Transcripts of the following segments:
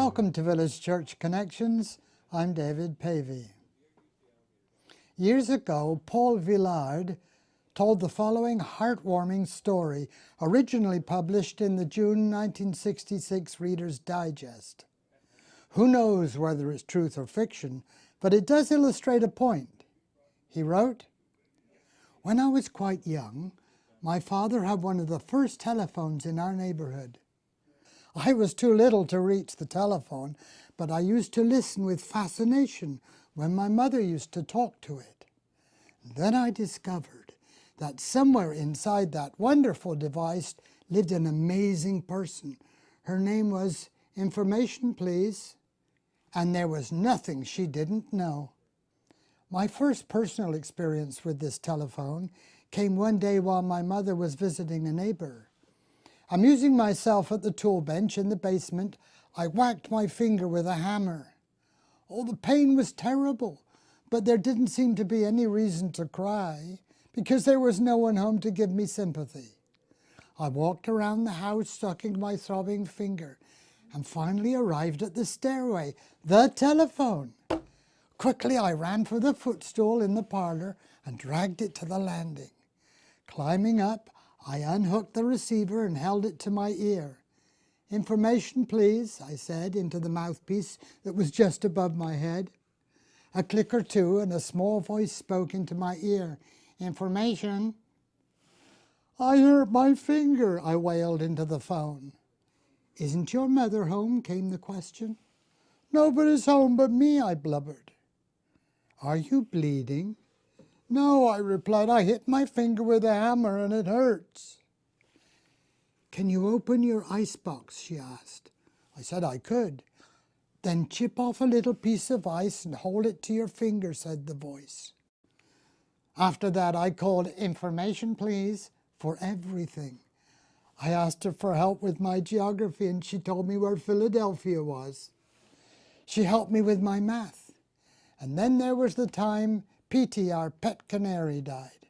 Welcome to Village Church Connections. I'm David Pavey. Years ago, Paul Villard told the following heartwarming story, originally published in the June 1966 Reader's Digest. Who knows whether it's truth or fiction, but it does illustrate a point. He wrote, "When I was quite young, my father had one of the first telephones in our neighborhood. I was too little to reach the telephone, but I used to listen with fascination when my mother used to talk to it. Then I discovered that somewhere inside that wonderful device lived an amazing person. Her name was Information Please, and there was nothing she didn't know. My first personal experience with this telephone came one day while my mother was visiting a neighbor. Amusing myself at the tool bench in the basement, I whacked my finger with a hammer. Oh, the pain was terrible, but there didn't seem to be any reason to cry because there was no one home to give me sympathy. I walked around the house sucking my throbbing finger and finally arrived at the stairway, the telephone. Quickly I ran for the footstool in the parlor and dragged it to the landing. Climbing up, I unhooked the receiver and held it to my ear. Information, please, I said into the mouthpiece that was just above my head. A click or two and a small voice spoke into my ear. Information. I hurt my finger, I wailed into the phone. Isn't your mother home, came the question. Nobody's home but me, I blubbered. Are you bleeding? No, I replied, I hit my finger with a hammer and it hurts. Can you open your icebox, she asked. I said I could. Then chip off a little piece of ice and hold it to your finger, said the voice. After that, I called Information Please for everything. I asked her for help with my geography and she told me where Philadelphia was. She helped me with my math. And then there was the time Petey, our pet canary, died.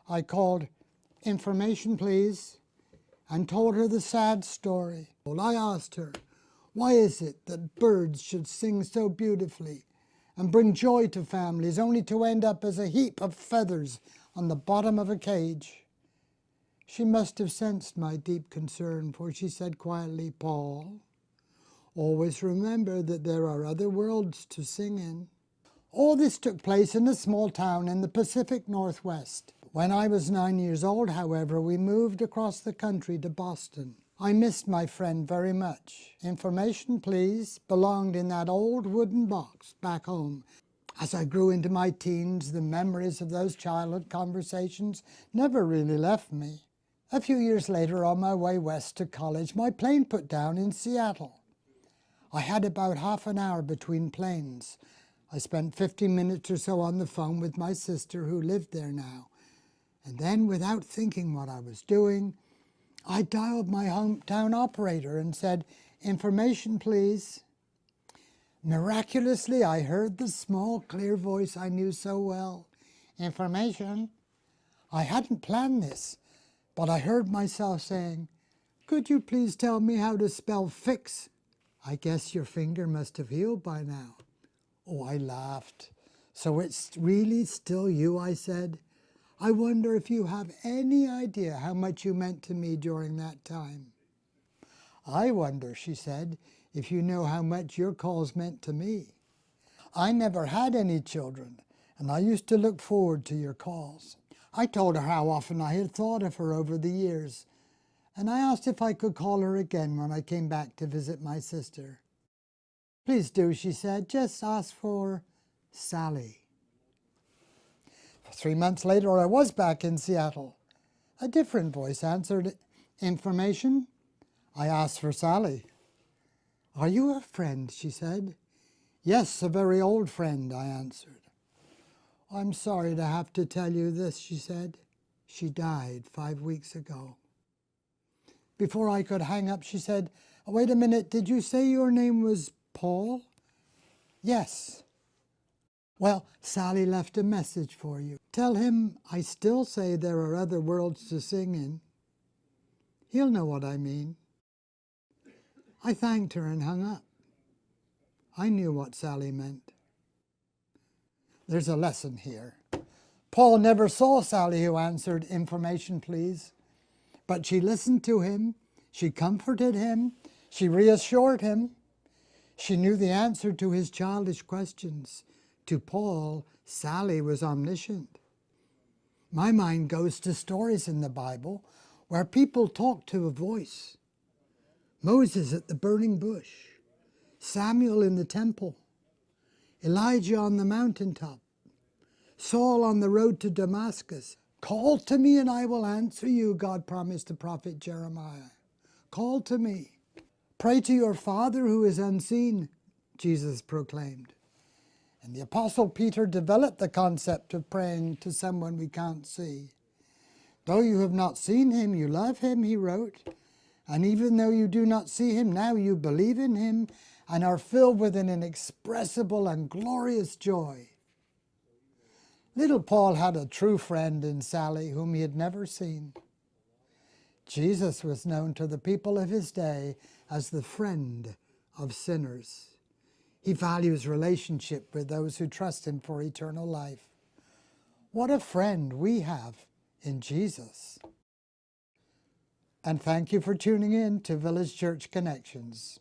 I called Information Please and told her the sad story. Well, I asked her, why is it that birds should sing so beautifully and bring joy to families only to end up as a heap of feathers on the bottom of a cage? She must have sensed my deep concern, for she said quietly, Paul, always remember that there are other worlds to sing in. All this took place in a small town in the Pacific Northwest. When I was 9 years old, however, we moved across the country to Boston. I missed my friend very much. Information Please belonged in that old wooden box back home. As I grew into my teens, the memories of those childhood conversations never really left me. A few years later, on my way west to college, my plane put down in Seattle. I had about half an hour between planes. I spent 15 minutes or so on the phone with my sister who lived there now. And then, without thinking what I was doing, I dialed my hometown operator and said, Information, please. Miraculously, I heard the small, clear voice I knew so well. Information. I hadn't planned this, but I heard myself saying, could you please tell me how to spell fix? I guess your finger must have healed by now. Oh, I laughed. So it's really still you, I said. I wonder if you have any idea how much you meant to me during that time. I wonder, she said, if you know how much your calls meant to me. I never had any children, and I used to look forward to your calls. I told her how often I had thought of her over the years, and I asked if I could call her again when I came back to visit my sister. Please do, she said. Just ask for Sally. 3 months later, I was back in Seattle. A different voice answered, Information? I asked for Sally. Are you a friend? She said. Yes, a very old friend, I answered. I'm sorry to have to tell you this, she said. She died 5 weeks ago. Before I could hang up, she said, wait a minute, did you say your name was Paul? Yes. Well, Sally left a message for you. Tell him I still say there are other worlds to sing in. He'll know what I mean. I thanked her and hung up. I knew what Sally meant. There's a lesson here. Paul never saw Sally who answered, "Information, please." But she listened to him. She comforted him. She reassured him. She knew the answer to his childish questions. To Paul, Sally was omniscient. My mind goes to stories in the Bible where people talk to a voice. Moses at the burning bush, Samuel in the temple, Elijah on the mountaintop, Saul on the road to Damascus. Call to me and I will answer you, God promised the prophet Jeremiah. Call to me. Pray to your Father who is unseen, Jesus proclaimed. And the Apostle Peter developed the concept of praying to someone we can't see. Though you have not seen him, you love him, he wrote. And even though you do not see him now, you believe in him and are filled with an inexpressible and glorious joy. Little Paul had a true friend in Sally whom he had never seen. Jesus was known to the people of his day as the friend of sinners. He values relationship with those who trust him for eternal life. What a friend we have in Jesus. And thank you for tuning in to Village Church Connections.